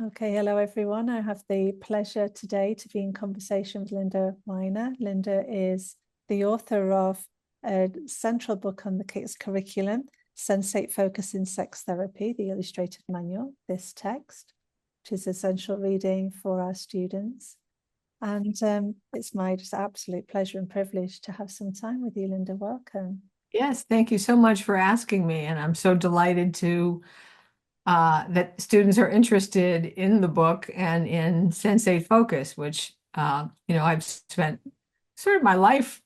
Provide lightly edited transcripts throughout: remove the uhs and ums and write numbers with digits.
Okay, hello everyone. I have the pleasure today to be in conversation with Linda Weiner. Linda is the author of a central book on the CICS curriculum, Sensate Focus in Sex Therapy, the illustrated manual, this text, which is essential reading for our students. And it's my just absolute pleasure and privilege to have some time with you, Linda. Welcome. Yes, thank you so much for asking me. And I'm so delighted to that students are interested in the book and in Sensate Focus, which I've spent sort of my life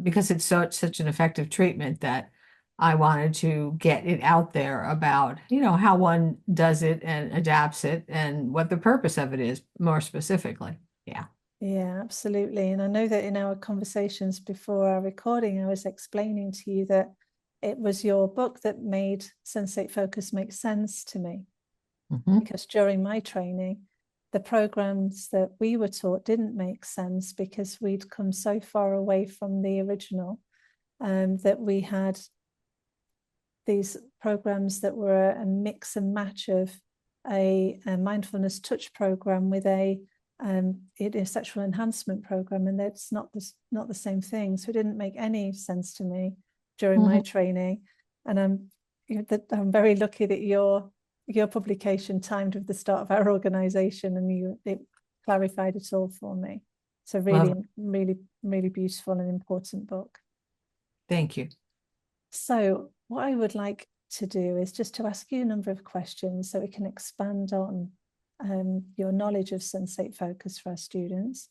because it's such an effective treatment that I wanted to get it out there about, how one does it and adapts it and what the purpose of it is more specifically. Yeah. Yeah, absolutely. And I know that in our conversations before our recording, I was explaining to you that it was your book that made Sensate Focus make sense to me. Because during my training, the programs that we were taught didn't make sense because we'd come so far away from the original, that we had these programs that were a mix and match of a mindfulness touch program with a sexual enhancement program, and that's not the same thing. So it didn't make any sense to me during my training. And I'm very lucky that your publication timed with the start of our organization, and it clarified it all for me. So really, really, really beautiful and important book. Thank you. So what I would like to do is just to ask you a number of questions so we can expand on your knowledge of Sensate Focus for our students.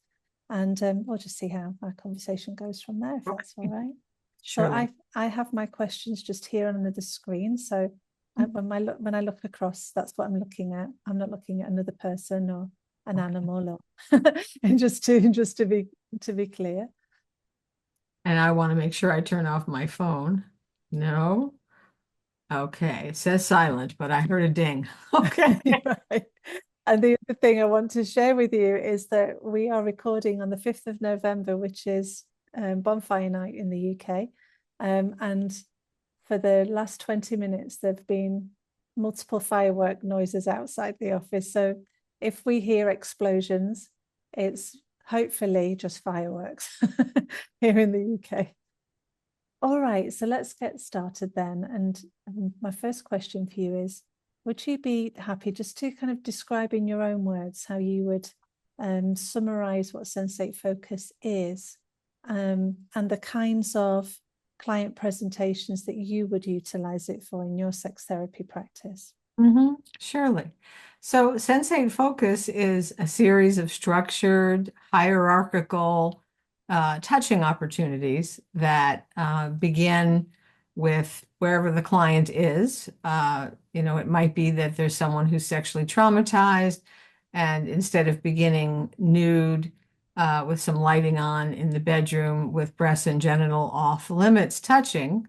And we'll just see how our conversation goes from there, if that's all right. Sure. So I have my questions just here on the screen. So when I look across, that's what I'm looking at. I'm not looking at another person or an animal, or and just to be clear. And I want to make sure I turn off my phone. No. Okay. It says silent, but I heard a ding. Okay. Right. And the other thing I want to share with you is that we are recording on the 5th of November, which is bonfire night in the UK. And for the last 20 minutes, there have been multiple firework noises outside the office. So if we hear explosions, it's hopefully just fireworks here in the UK. All right, so let's get started then. And my first question for you is, would you be happy just to kind of describe in your own words how you would summarize what Sensate Focus is, and the kinds of client presentations that you would utilize it for in your sex therapy practice? Surely. So Sensate Focus is a series of structured, hierarchical touching opportunities that begin with wherever the client is. It might be that there's someone who's sexually traumatized, and instead of beginning nude with some lighting on in the bedroom with breast and genital off limits touching,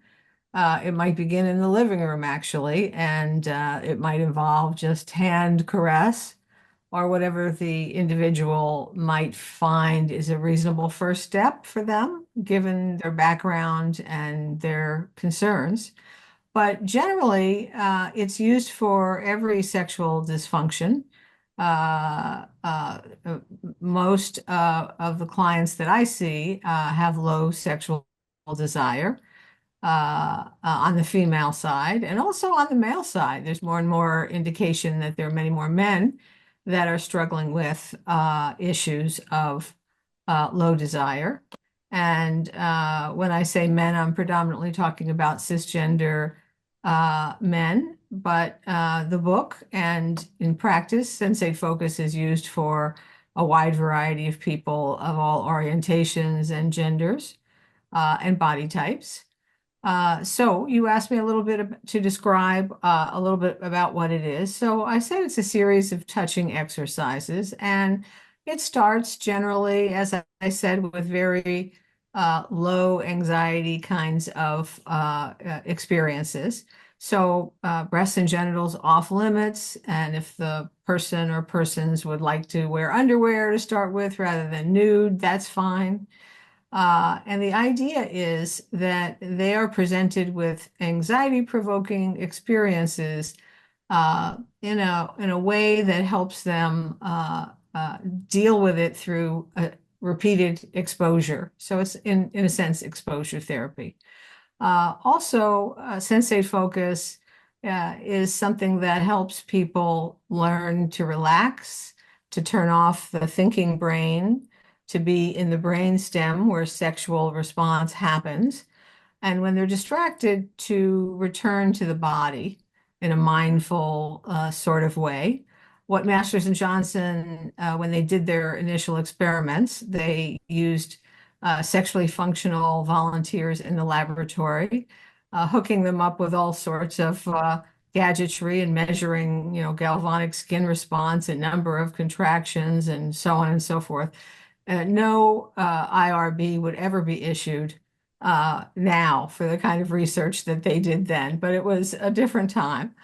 it might begin in the living room, actually, and it might involve just hand caress or whatever the individual might find is a reasonable first step for them, given their background and their concerns. But generally, it's used for every sexual dysfunction. Uh, uh, Most of the clients that I see have low sexual desire on the female side, and also on the male side. There's more and more indication that there are many more men that are struggling with issues of low desire. And when I say men, I'm predominantly talking about cisgender men. But the book and in practice, Sensate Focus is used for a wide variety of people of all orientations and genders and body types. So you asked me a little bit to describe a little bit about what it is. So I said it's a series of touching exercises, and it starts generally, as I said, with very low anxiety kinds of experiences. So breasts and genitals off limits, and if the person or persons would like to wear underwear to start with rather than nude, that's fine. And the idea is that they are presented with anxiety-provoking experiences in a way that helps them deal with it through repeated exposure. So it's in a sense exposure therapy. Also, Sensate Focus is something that helps people learn to relax, to turn off the thinking brain, to be in the brain stem where sexual response happens. And when they're distracted, to return to the body in a mindful sort of way. What Masters and Johnson, when they did their initial experiments, they used sexually functional volunteers in the laboratory, hooking them up with all sorts of gadgetry and measuring, galvanic skin response and number of contractions and so on and so forth. No IRB would ever be issued now for the kind of research that they did then, but it was a different time.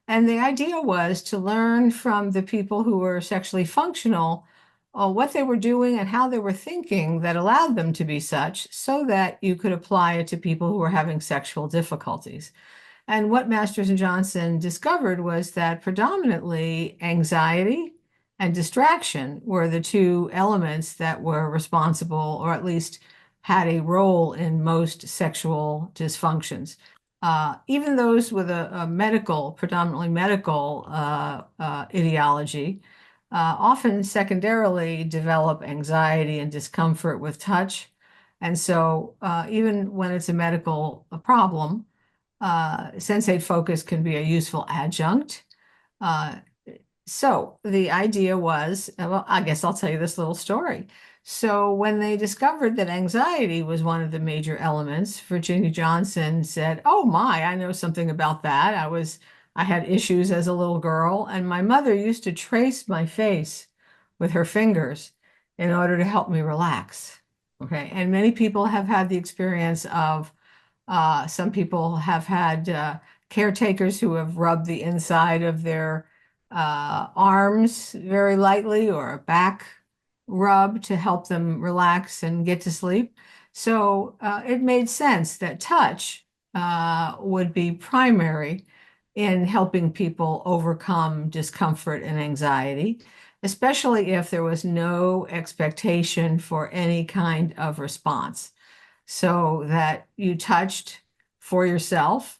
And the idea was to learn from the people who were sexually functional what they were doing and how they were thinking that allowed them to be such, so that you could apply it to people who were having sexual difficulties. And what Masters and Johnson discovered was that predominantly anxiety and distraction were the two elements that were responsible, or at least had a role in most sexual dysfunctions. Even those with a medical, predominantly medical ideology, often secondarily develop anxiety and discomfort with touch. And so even when it's a medical problem, Sensate Focus can be a useful adjunct. Uh, so the idea was, well, I guess I'll tell you this little story. So when they discovered that anxiety was one of the major elements, Virginia Johnson said, "Oh my, I know something about that. I had issues as a little girl, and my mother used to trace my face with her fingers in order to help me relax." Okay, and many people have had the experience of some people have had caretakers who have rubbed the inside of their arms very lightly, or a back rub to help them relax and get to sleep. So it made sense that touch would be primary in helping people overcome discomfort and anxiety, especially if there was no expectation for any kind of response. So that you touched for yourself,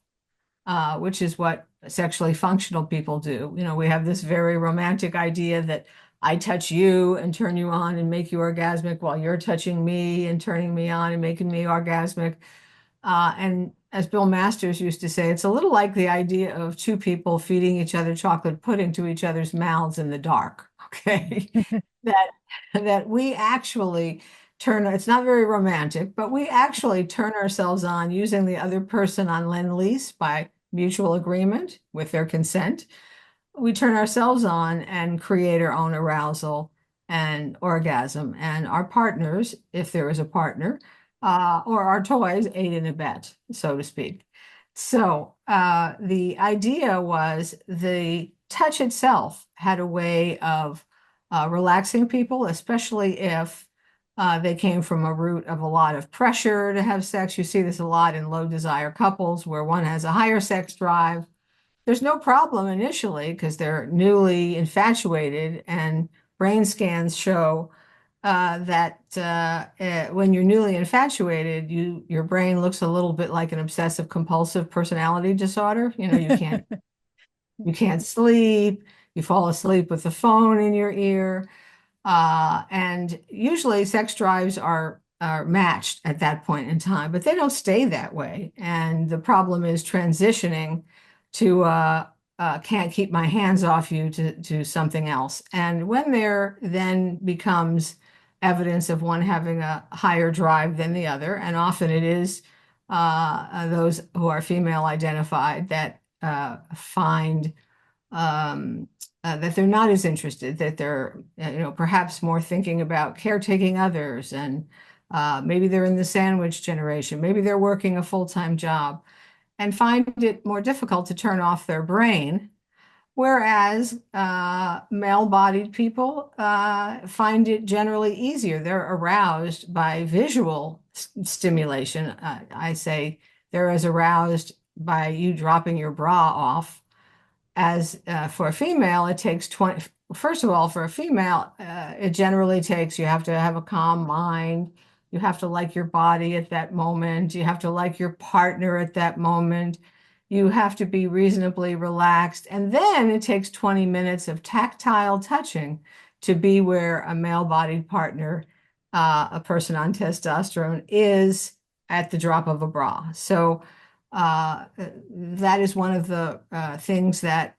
which is what sexually functional people do. We have this very romantic idea that I touch you and turn you on and make you orgasmic, while you're touching me and turning me on and making me orgasmic. And as Bill Masters used to say, it's a little like the idea of two people feeding each other chocolate pudding to each other's mouths in the dark. Okay. that that we actually it's not very romantic, but we actually turn ourselves on using the other person on lend-lease by mutual agreement with their consent. We turn ourselves on and create our own arousal and orgasm, and our partners, if there is a partner, or our toys, aid and abet, so to speak. So the idea was the touch itself had a way of relaxing people, especially if they came from a root of a lot of pressure to have sex. You see this a lot in low desire couples where one has a higher sex drive. There's no problem initially because they're newly infatuated, and brain scans show that when you're newly infatuated, your brain looks a little bit like an obsessive compulsive personality disorder. You can't sleep, you fall asleep with the phone in your ear. And usually sex drives are matched at that point in time, but they don't stay that way. And the problem is transitioning to can't keep my hands off you to something else. And when there then becomes evidence of one having a higher drive than the other, and often it is those who are female identified that find that they're not as interested, that they're perhaps more thinking about caretaking others, and maybe they're in the sandwich generation, maybe they're working a full-time job and find it more difficult to turn off their brain, whereas male-bodied people find it generally easier. They're aroused by visual stimulation. I say they're as aroused by you dropping your bra off as for a female, it takes 20. First of all, for a female, it generally takes, you have to have a calm mind. You have to like your body at that moment. You have to like your partner at that moment. You have to be reasonably relaxed. And then it takes 20 minutes of tactile touching to be where a male-bodied partner, a person on testosterone, is at the drop of a bra. So that is one of the things that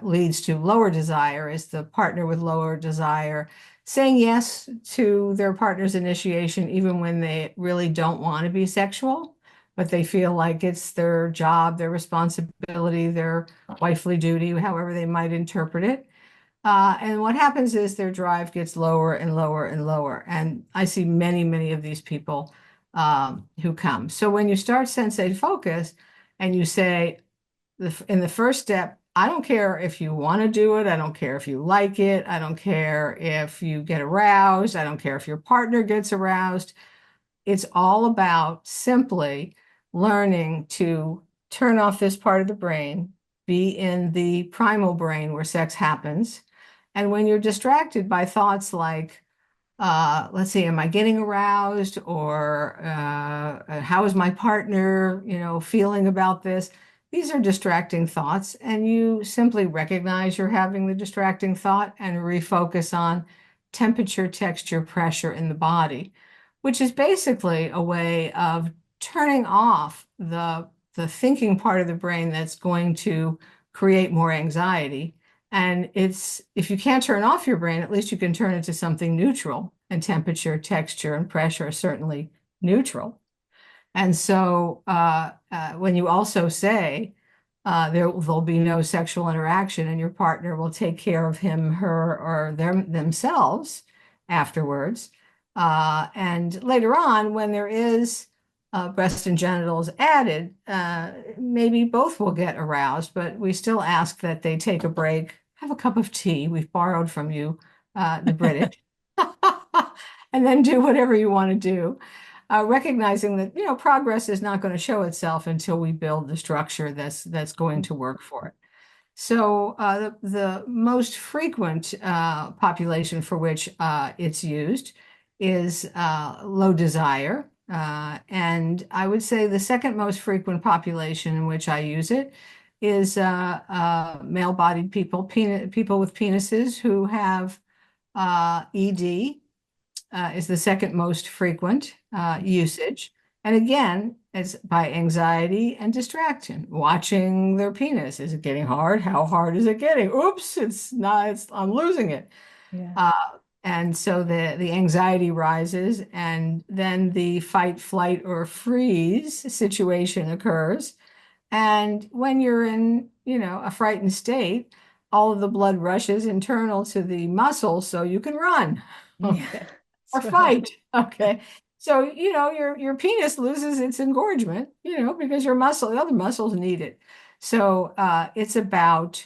leads to lower desire, is the partner with lower desire saying yes to their partner's initiation, even when they really don't want to be sexual, but they feel like it's their job, their responsibility, their wifely duty, however they might interpret it. And what happens is their drive gets lower and lower and lower. And I see many, many of these people who come. So when you start Sensate Focus and you say, in the first step, I don't care if you want to do it. I don't care if you like it. I don't care if you get aroused. I don't care if your partner gets aroused. It's all about simply learning to turn off this part of the brain, be in the primal brain where sex happens. And when you're distracted by thoughts like, let's see, am I getting aroused? Or how is my partner, feeling about this? These are distracting thoughts, and you simply recognize you're having the distracting thought and refocus on temperature, texture, pressure in the body, which is basically a way of turning off the thinking part of the brain that's going to create more anxiety. And if you can't turn off your brain, at least you can turn it to something neutral. And temperature, texture, and pressure are certainly neutral. And so when you also say there'll be no sexual interaction and your partner will take care of him, her, or themselves afterwards. And later on, when there is breast and genitals added, maybe both will get aroused, but we still ask that they take a break, have a cup of tea. We've borrowed from you, the British, and then do whatever you want to do. Recognizing that, progress is not going to show itself until we build the structure that's going to work for it. So the most frequent population for which it's used is low desire. And I would say the second most frequent population in which I use it is male-bodied people, people with penises who have ED. Is the second most frequent usage. And again, it's by anxiety and distraction. Watching their penis. Is it getting hard? How hard is it getting? Oops, it's not, I'm losing it. Yeah. And so the anxiety rises, and then the fight, flight, or freeze situation occurs. And when you're in, a frightened state, all of the blood rushes internal to the muscles so you can run. Okay. Yeah. Or fight. Okay. So, your penis loses its engorgement, because the other muscles need it. So it's about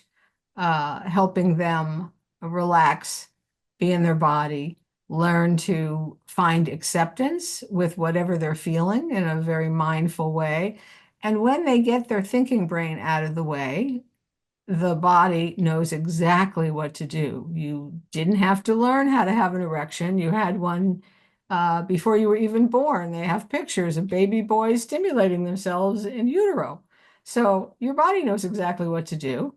helping them relax, be in their body, learn to find acceptance with whatever they're feeling in a very mindful way. And when they get their thinking brain out of the way, the body knows exactly what to do. You didn't have to learn how to have an erection. You had one before you were even born. They have pictures of baby boys stimulating themselves in utero. So your body knows exactly what to do.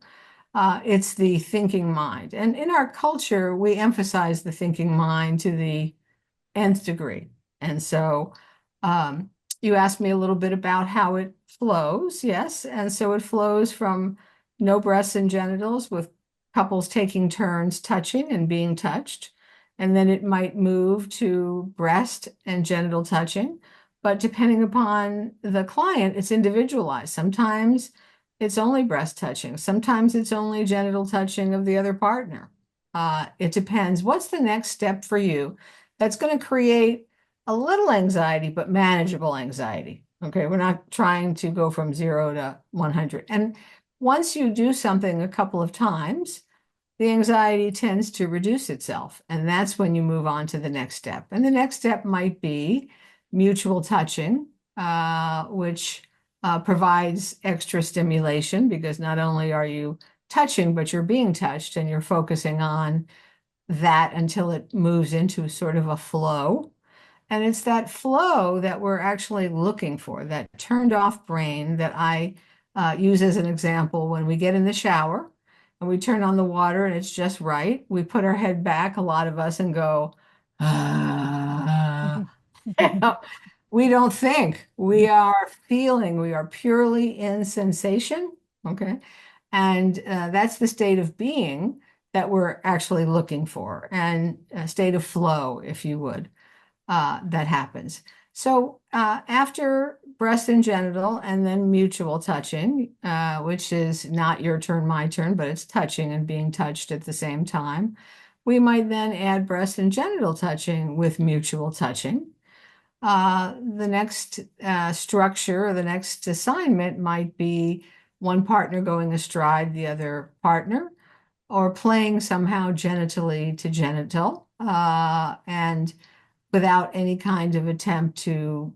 It's the thinking mind. And in our culture, we emphasize the thinking mind to the nth degree. And so you asked me a little bit about how it flows. Yes. And so it flows from no breasts and genitals, with couples taking turns touching and being touched. And then it might move to breast and genital touching. But depending upon the client, it's individualized. Sometimes it's only breast touching. Sometimes it's only genital touching of the other partner. It depends. What's the next step for you that's going to create a little anxiety, but manageable anxiety? Okay, we're not trying to go from 0 to 100. And once you do something a couple of times, the anxiety tends to reduce itself. And that's when you move on to the next step. And the next step might be mutual touching, which provides extra stimulation, because not only are you touching, but you're being touched and you're focusing on that until it moves into sort of a flow. And it's that flow that we're actually looking for, that turned off brain that I use as an example when we get in the shower and we turn on the water and it's just right. We put our head back, a lot of us, and go, ah. We don't think. We are feeling. We are purely in sensation. Okay. And that's the state of being that we're actually looking for, and a state of flow, if you would, that happens. So after breast and genital, and then mutual touching, which is not your turn, my turn, but it's touching and being touched at the same time, we might then add breast and genital touching with mutual touching. The next structure or the next assignment might be one partner going astride the other partner, or playing somehow genitally to genital, and without any kind of attempt to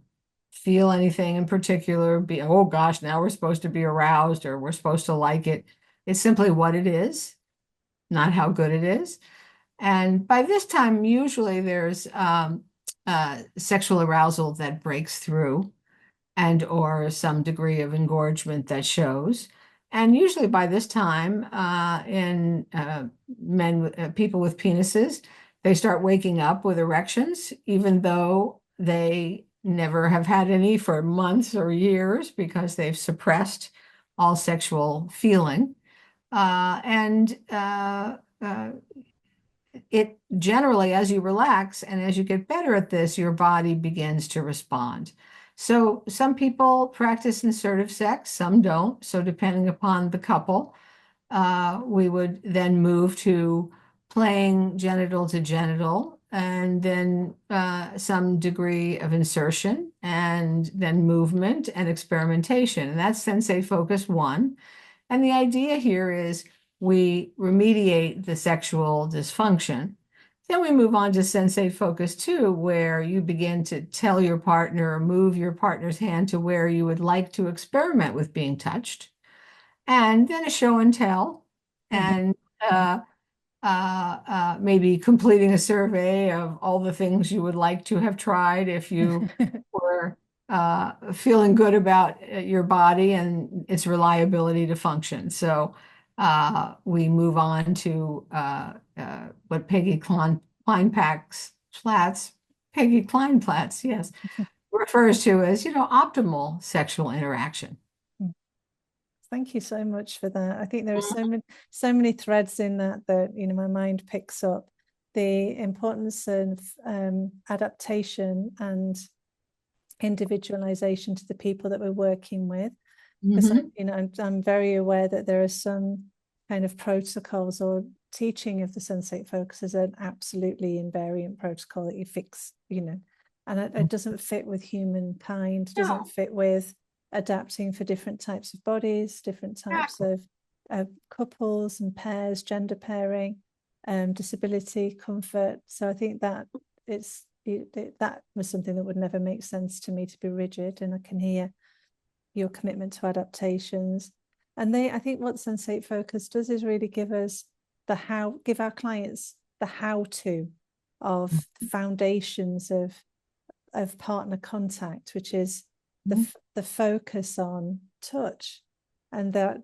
feel anything in particular, be, oh gosh, now we're supposed to be aroused or we're supposed to like it. It's simply what it is, not how good it is. And by this time, usually there's sexual arousal that breaks through, and or some degree of engorgement that shows. And usually by this time, in people with penises, they start waking up with erections, even though they never have had any for months or years because they've suppressed all sexual feeling. And it generally, as you relax and as you get better at this, your body begins to respond. So some people practice insertive sex, some don't. So depending upon the couple, we would then move to playing genital to genital, and then some degree of insertion, and then movement and experimentation. And that's Sensate Focus 1. And the idea here is we remediate the sexual dysfunction. Then we move on to Sensate Focus 2, where you begin to tell your partner or move your partner's hand to where you would like to experiment with being touched. And then a show and tell, and maybe completing a survey of all the things you would like to have tried if you were feeling good about your body and its reliability to function. So we move on to what Peggy Kleinplatz, yes, refers to as, optimal sexual interaction. Thank you so much for that. I think there are so many threads in that my mind picks up. The importance of adaptation and individualization to the people that we're working with. Because I'm very aware that there are some kind of protocols or teaching of the Sensate Focus as an absolutely invariant protocol that you fix, and it doesn't fit with humankind, doesn't fit with adapting for different types of bodies, different types of couples and pairs, gender pairing, disability, comfort. So I think that that was something that would never make sense to me, to be rigid. And I can hear your commitment to adaptations. And I think what Sensate Focus does is really give us give our clients the how-to of the foundations of partner contact, which is the focus on touch, and that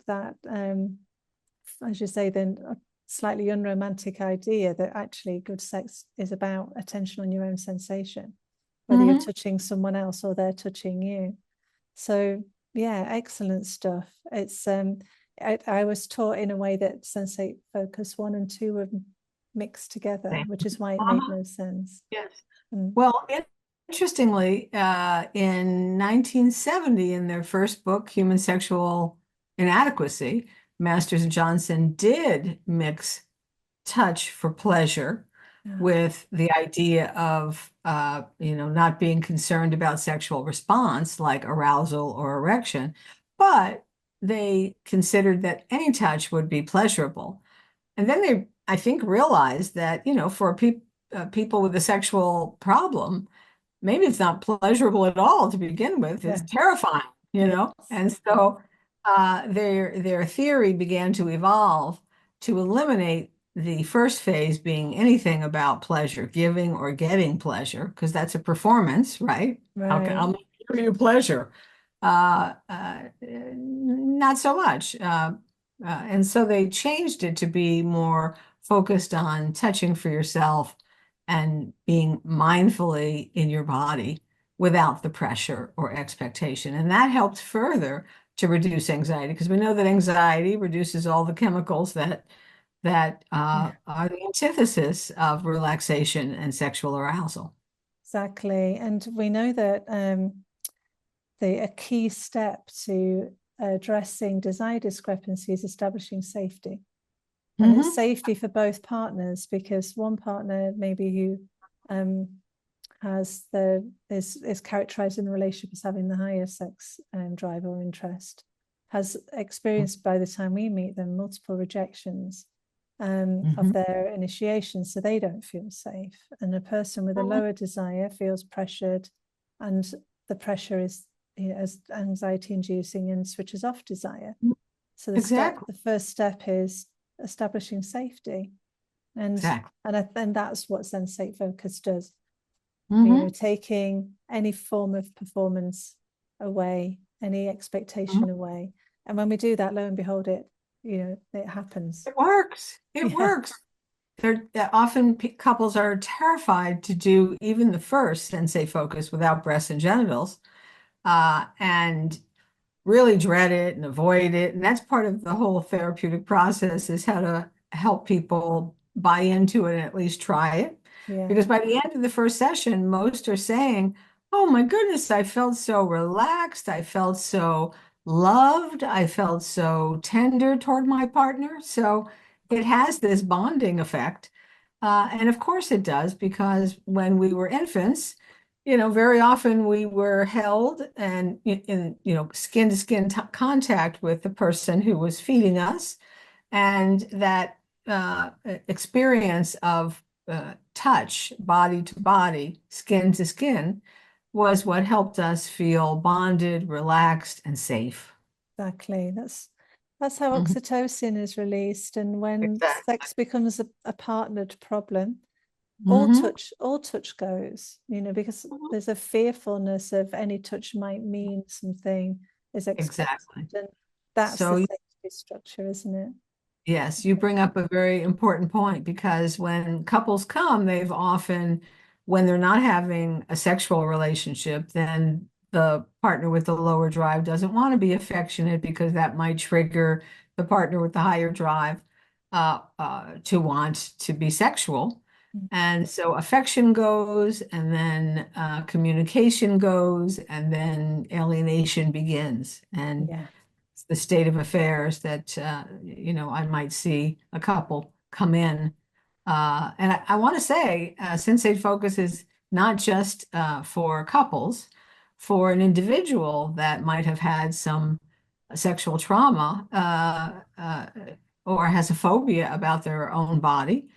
as you say, then a slightly unromantic idea that actually good sex is about attention on your own sensation, whether you're touching someone else or they're touching you. So yeah, excellent stuff. It's I was taught in a way that Sensate Focus 1 and 2 were mixed together, which is why it made no sense. Yes. Well, interestingly, in 1970, in their first book, Human Sexual Inadequacy, Masters and Johnson did mix touch for pleasure with the idea of, not being concerned about sexual response like arousal or erection, but they considered that any touch would be pleasurable. And then they, I think, realized that, for people with a sexual problem, maybe it's not pleasurable at all to begin with. It's terrifying, And so their theory began to evolve to eliminate the first phase being anything about pleasure, giving or getting pleasure, because that's a performance, right? How can Right. I'll give you pleasure? Not so much. And so they changed it to be more focused on touching for yourself and being mindfully in your body without the pressure or expectation. And that helped further to reduce anxiety, because we know that anxiety reduces all the chemicals that Yeah, are the antithesis of relaxation and sexual arousal. exactly. And we know that a key step to addressing desire discrepancy is establishing safety. And it's Hmm. safety for both partners, because one partner maybe who is characterized in the relationship as having the higher sex drive or interest has experienced, by the time we meet them, multiple rejections of Hmm. their initiation, so they don't feel safe. And a person with a lower desire feels pressured, and the pressure is, as anxiety inducing, and switches off desire. So Exactly. the first step is establishing safety, and Exactly. and that's what Sensate Focus does. Hmm. Taking any form of performance away, any expectation away, and when we do that, lo and behold, it happens. It works. It Yeah, works. Often couples are terrified to do even the first sensate focus without breasts and genitals, and really dread it and avoid it. And that's part of the whole therapeutic process, is how to help people buy into it and at least try it. yeah, Because by the end of the first session, most are saying, "Oh my goodness, I felt so relaxed. I felt so loved. I felt so tender toward my partner." So it has this bonding effect. And of course it does, because when we were infants, very often we were held and in skin to skin contact with the person who was feeding us. And that experience of touch, body to body, skin to skin, was what helped us feel bonded, relaxed, and safe. exactly. That's how Mhm. oxytocin is released, and when Exactly. sex becomes a partnered problem, Hmm. all touch goes, because there's a fearfulness of any touch might mean something is expected, Exactly. and that's the So safety structure, isn't it? yes, you bring up a very important point, because when couples come, they've often, when they're not having a sexual relationship, then the partner with the lower drive doesn't want to be affectionate, because that might trigger the partner with the higher drive to want to be sexual. Mm. And so affection goes, and then communication goes, and then alienation begins. And Yeah, the state of affairs that I might see a couple come in. And I want to say, Sensate Focus is not just for couples. For an individual that might have had some sexual trauma, or has a phobia about their own body,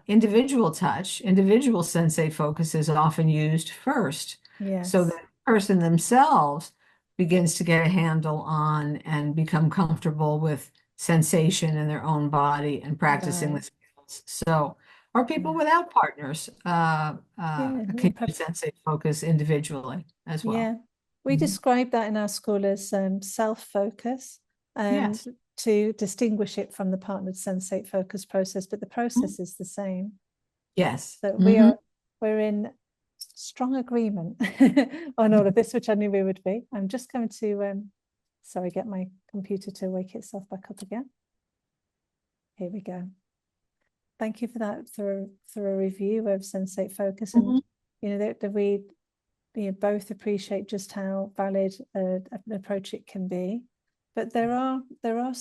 individual touch, individual sensate focus is often used first, so that yes, the person themselves begins to get a handle on and become comfortable with sensation in their own body and practicing the right, skills. So, or people yeah, without partners yeah, can use sensate focus individually as well. yeah. We Mhm. describe that in our school as self-focus, um, Yes. to distinguish it from the partnered sensate focus process, but the Mhm. process is the same. Yes. So Hmm. we're in strong agreement on all of this, which I knew we would be. I'm just going to sorry, get my computer to wake itself back up again. Here we go. Thank you for that thorough review of Sensate Focus, and Hmm. that we both appreciate just how valid an approach it can be. But there are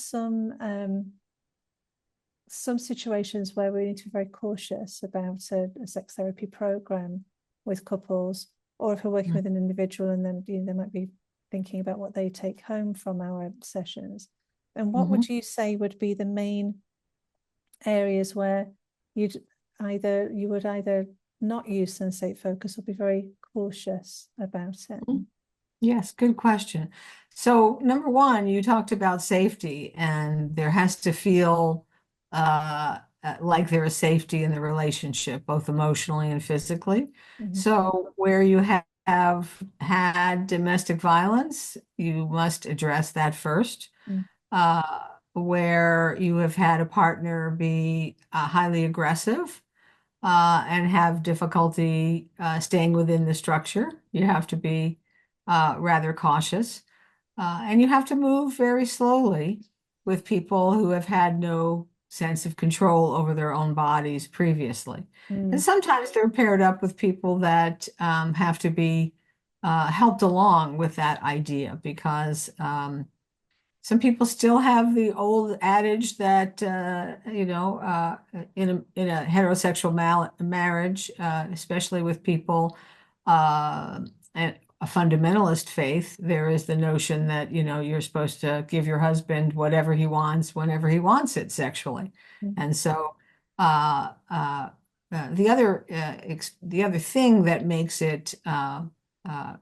some situations where we need to be very cautious about a sex therapy program with couples, or if we're working with an individual, and then they might be thinking about what they take home from our sessions. And what Hmm. would you say would be the main areas where you would either not use sensate focus or be very cautious about it? Yes, good question. So number one, you talked about safety, and there has to feel like there is safety in the relationship, both emotionally and physically. Mhm. So where you have had domestic violence, you must address that first. Mm. Where you have had a partner be highly aggressive and have difficulty staying within the structure, you have to be rather cautious. And you have to move very slowly with people who have had no sense of control over their own bodies previously. And Mm. sometimes they're paired up with people that have to be helped along with that idea because some people still have the old adage that in a heterosexual marriage, especially with people and a fundamentalist faith, there is the notion that you're supposed to give your husband whatever he wants whenever he wants it sexually, Mm. and so uh, uh, the other thing that makes it uh, uh,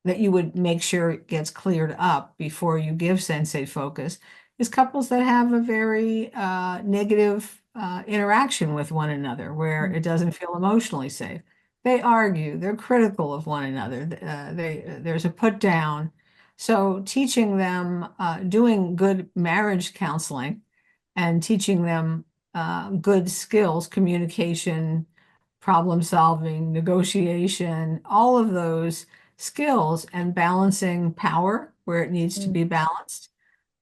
that you would make sure it gets cleared up before you give Sensate Focus is couples that have a very negative interaction with one another where Mm. it doesn't feel emotionally safe. They argue, they're critical of one another. There's a put down. So teaching them, doing good marriage counseling and teaching them good skills, communication, problem solving, negotiation, all of those skills and balancing power where it needs to Mm. be balanced.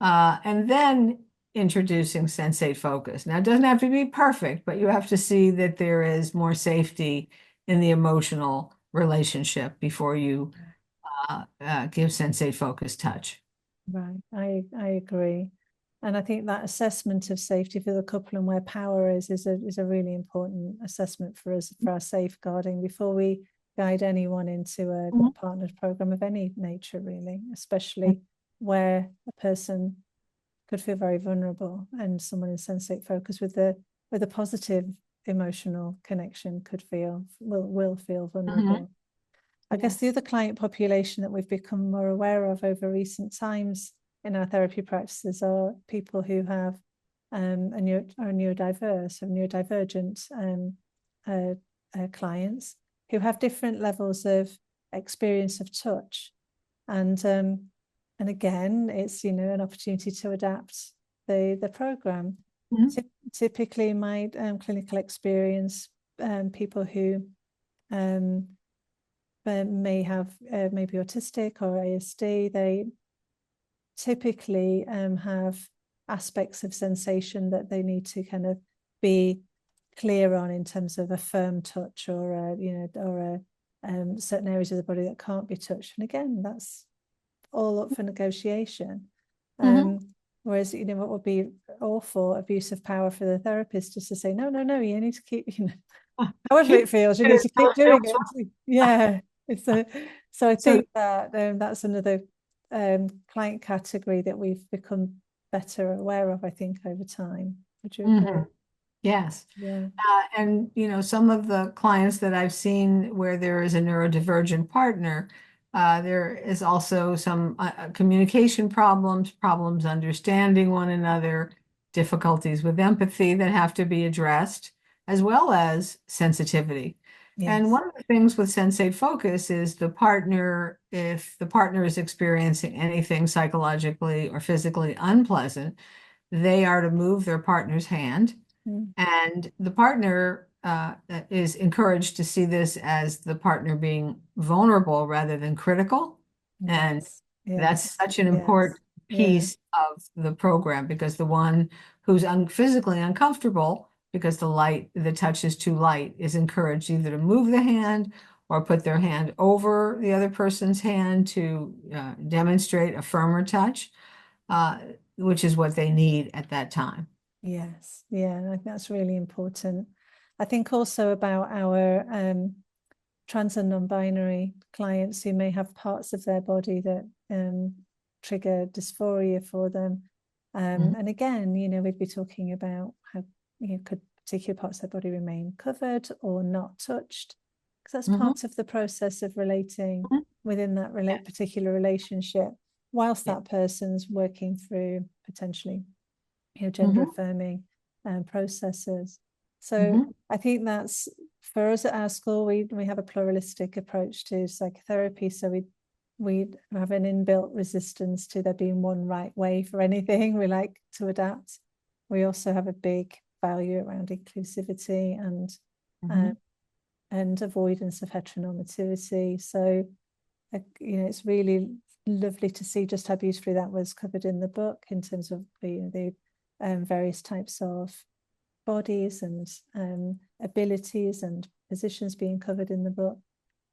And then introducing Sensate Focus. Now, it doesn't have to be perfect, but you have to see that there is more safety in the emotional relationship before you give Sensate Focus touch. Right, I agree. And I think that assessment of safety for the couple and where power is a really important assessment for us for our safeguarding before we guide anyone into a Mhm. partnered program of any nature, really, especially where a person could feel very vulnerable and someone in Sensate Focus with a positive emotional connection could feel will feel Mhm. vulnerable. I guess the Yes. other client population that we've become more aware of over recent times in our therapy practices are people who have are neurodiverse or neurodivergent clients who have different levels of experience of touch, and again, it's an opportunity to adapt the program. Mhm. Typically, my clinical experience, people who um, may have maybe autistic or ASD, they typically have aspects of sensation that they need to kind of be clear on in terms of a firm touch or certain areas of the body that can't be touched. And again, that's all up for negotiation. Mhm. Whereas, what would be awful abuse of power for the therapist is to say, no, no, no, you need to keep, however Keep it feels, you it need to until keep it doing feels it. Yeah, it's a. So I so. think that that's another client category that we've become better aware of. I think over time. Would you agree? Mhm. Yes. Yeah. And some of the clients that I've seen where there is a neurodivergent partner, there is also some communication problems understanding one another, difficulties with empathy that have to be addressed, as well as sensitivity. And Yes. one of the things with Sensate Focus is if the partner is experiencing anything psychologically or physically unpleasant, they are to move their partner's hand, Mm. and the partner is encouraged to see this as the partner being vulnerable rather than critical. And Yes. that's Yes. such an Yes. important Yeah. piece of the program because the one who's physically uncomfortable because the touch is too light, is encouraged either to move the hand or put their hand over the other person's hand to demonstrate a firmer touch, uh, which is what they need at that time. Yes. Yeah. I think that's really important. I think also about our trans and non-binary clients who may have parts of their body that trigger dysphoria for them. Mhm. And again, we'd be talking about how could particular parts of their body remain covered or not touched, because that's Mhm. part of the process of relating within that particular relationship, whilst that person's working through potentially, gender affirming processes. So I think that's, for us at our school, we have a pluralistic approach to psychotherapy. So we have an inbuilt resistance to there being one right way for anything. We like to adapt. We also have a big value around inclusivity and avoidance of heteronormativity. So, it's really lovely to see just how beautifully that was covered in the book in terms of the various types of bodies and abilities and positions being covered in the book.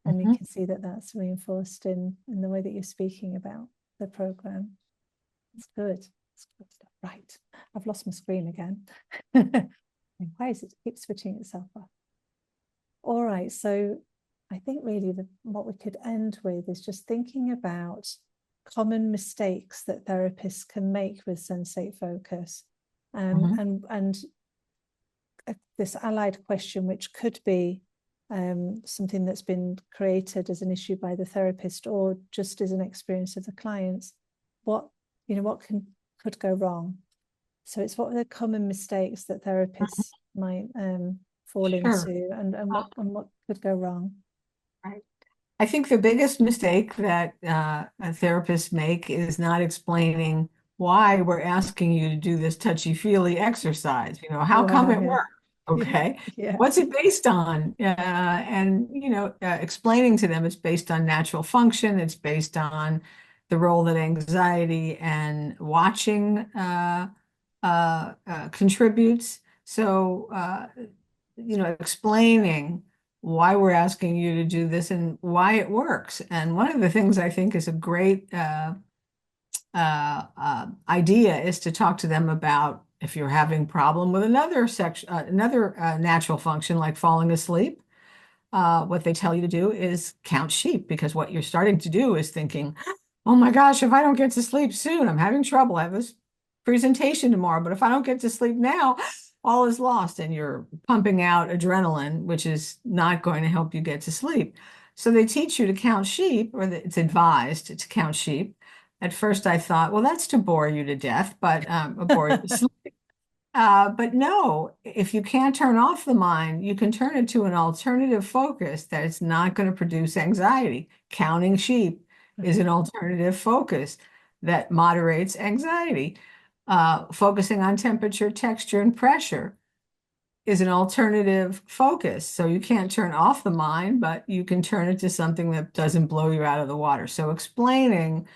And you can see that that's reinforced in the way that you're speaking about the program. It's good. It's good stuff. Right. I've lost my screen again. Why is it keep switching itself off? All right. So I think really what we could end with is just thinking about common mistakes that therapists can make with Sensate Focus. And this allied question, which could be something that's been created as an issue by the therapist or just as an experience of the clients, what could go wrong. So it's what are the common mistakes that therapists might fall into, and what could go wrong. Right. I think the biggest mistake that therapists make is not explaining why we're asking you to do this touchy-feely exercise. How come it works? Okay. Yeah. What's it based on? And explaining to them it's based on natural function. It's based on the role that anxiety and watching contributes. So, explaining why we're asking you to do this and why it works. And one of the things I think is a great idea is to talk to them about if you're having problem with another natural function like falling asleep. What they tell you to do is count sheep, because what you're starting to do is thinking, oh my gosh, if I don't get to sleep soon, I'm having trouble. I have this presentation tomorrow, but if I don't get to sleep now, all is lost, and you're pumping out adrenaline, which is not going to help you get to sleep. So they teach you to count sheep, or it's advised to count sheep. At first I thought, well, that's to bore you to death, but bore you to sleep. But no, if you can't turn off the mind, you can turn it to an alternative focus that it's not going to produce anxiety. Counting sheep is an alternative focus that moderates anxiety. Focusing on temperature, texture, and pressure is an alternative focus. So you can't turn off the mind, but you can turn it to something that doesn't blow you out of the water. So explaining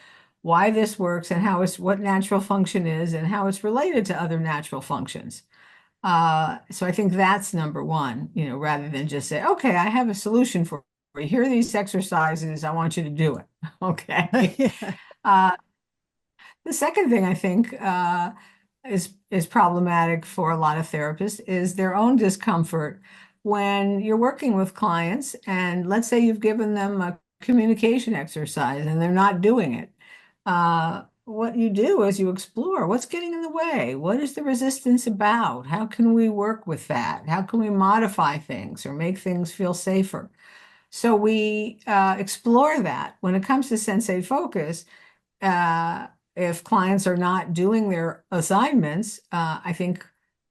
why this works and what natural function is and how it's related to other natural functions. So I think that's number one, rather than just say, okay, I have a solution for you. Here are these exercises. I want you to do it. Okay. The second thing I think is problematic for a lot of therapists is their own discomfort when you're working with clients, and let's say you've given them a communication exercise and they're not doing it. What you do is you explore what's getting in the way. What is the resistance about? How can we work with that? How can we modify things or make things feel safer? So we explore that. When it comes to Sensate Focus, if clients are not doing their assignments, I think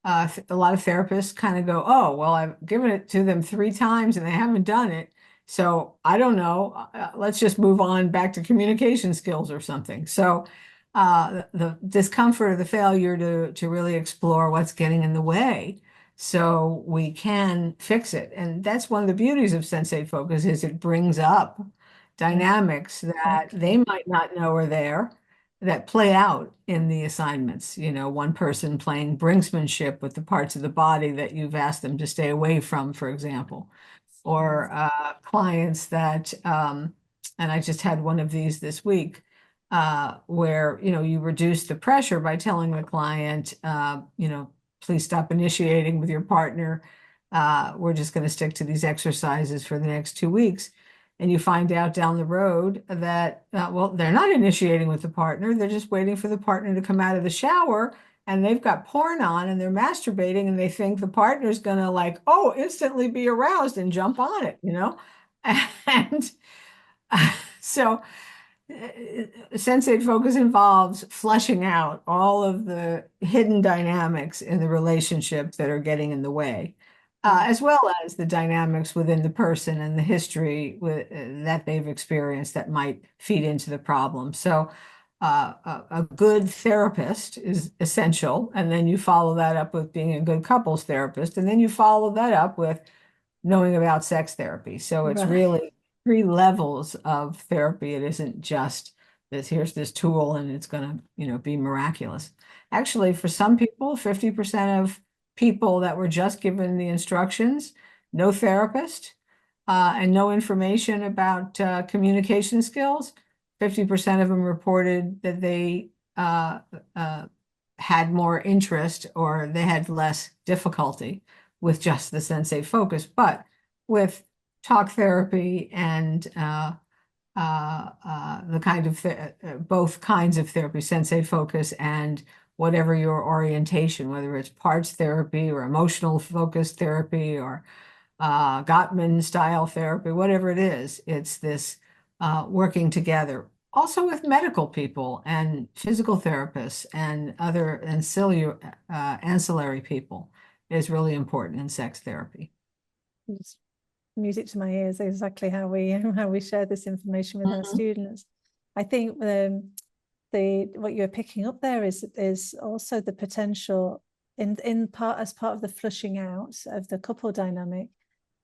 a lot of therapists kind of go, oh, well, I've given it to them 3 times and they haven't done it. So I don't know, let's just move on back to communication skills or something. So the discomfort of the failure to really explore what's getting in the way so we can fix it. And that's one of the beauties of Sensate Focus is it brings up dynamics that they might not know are there that play out in the assignments. One person playing brinksmanship with the parts of the body that you've asked them to stay away from, for example, or clients that, and I just had one of these this week, where, you reduce the pressure by telling the client, please stop initiating with your partner. We're just going to stick to these exercises for the next 2 weeks. And you find out down the road that, well, they're not initiating with the partner. They're just waiting for the partner to come out of the shower, and they've got porn on and they're masturbating, and they think the partner's going to instantly be aroused and jump on it, And So Sensate Focus involves fleshing out all of the hidden dynamics in the relationship that are getting in the way, as well as the dynamics within the person and the history that they've experienced that might feed into the problem. So a good therapist is essential, and then you follow that up with being a good couples therapist, and then you follow that up with knowing about sex therapy. So it's Right. really 3 levels of therapy. It isn't just this, here's this tool and it's going to, be miraculous. Actually, for some people, 50% of people that were just given the instructions, no therapist, and no information about communication skills, 50% of them reported that they had more interest or they had less difficulty with just the Sensate Focus, but with talk therapy and the kind of both kinds of therapy, Sensate Focus and whatever your orientation, whether it's parts therapy or emotional focus therapy or Gottman style therapy, whatever it is, it's this working together. Also with medical people and physical therapists and other ancillary people is really important in sex therapy. It's music to my ears, exactly how we share this information with our students. I think what you're picking up there is also the potential in part as part of the flushing out of the couple dynamic.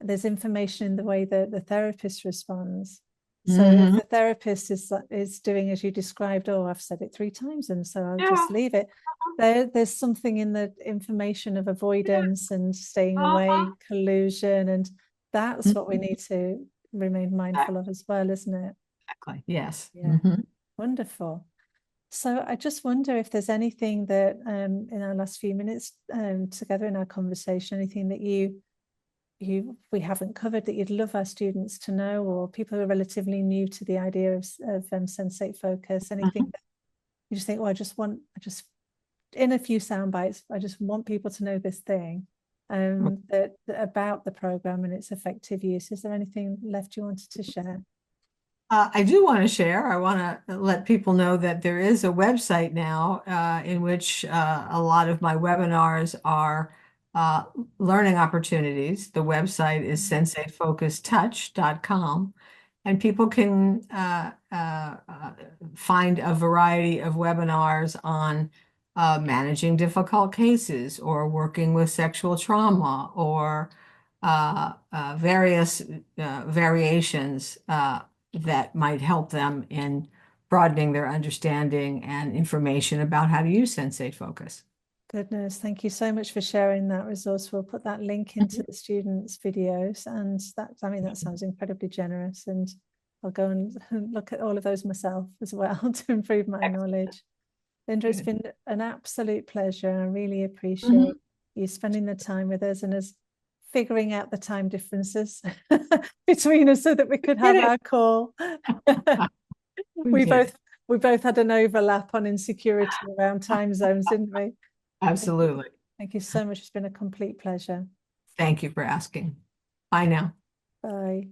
There's information in the way that the therapist responds. So if the therapist is doing as you described, oh, I've said it 3 times, and so I'll just leave it. There's something in the information of avoidance and staying away, collusion, and that's what we need to remain mindful of as well, isn't it? Exactly. Yes. Yeah. Wonderful. So I just wonder if there's anything that in our last few minutes together in our conversation, anything that we haven't covered that you'd love our students to know, or people who are relatively new to the idea of Sensate Focus, anything that you just think, well, I just in a few sound bites, I just want people to know this thing that about the program and its effective use. Is there anything left you wanted to share? I do want to share. I want to let people know that there is a website now in which a lot of my webinars are learning opportunities. The website is sensatefocustouch.com, and people can find a variety of webinars on managing difficult cases or working with sexual trauma or various variations that might help them in broadening their understanding and information about how to use Sensate Focus. Goodness, thank you so much for sharing that resource. We'll put that link into the students' videos, and that sounds incredibly generous, and I'll go and look at all of those myself as well to improve my knowledge. Linda, it's been an absolute pleasure, and I really appreciate you spending the time with us and us figuring out the time differences between us so that we could have our call. We both had an overlap on insecurity around time zones, didn't we? Absolutely. Thank you so much. It's been a complete pleasure. Thank you for asking. Bye now. Bye.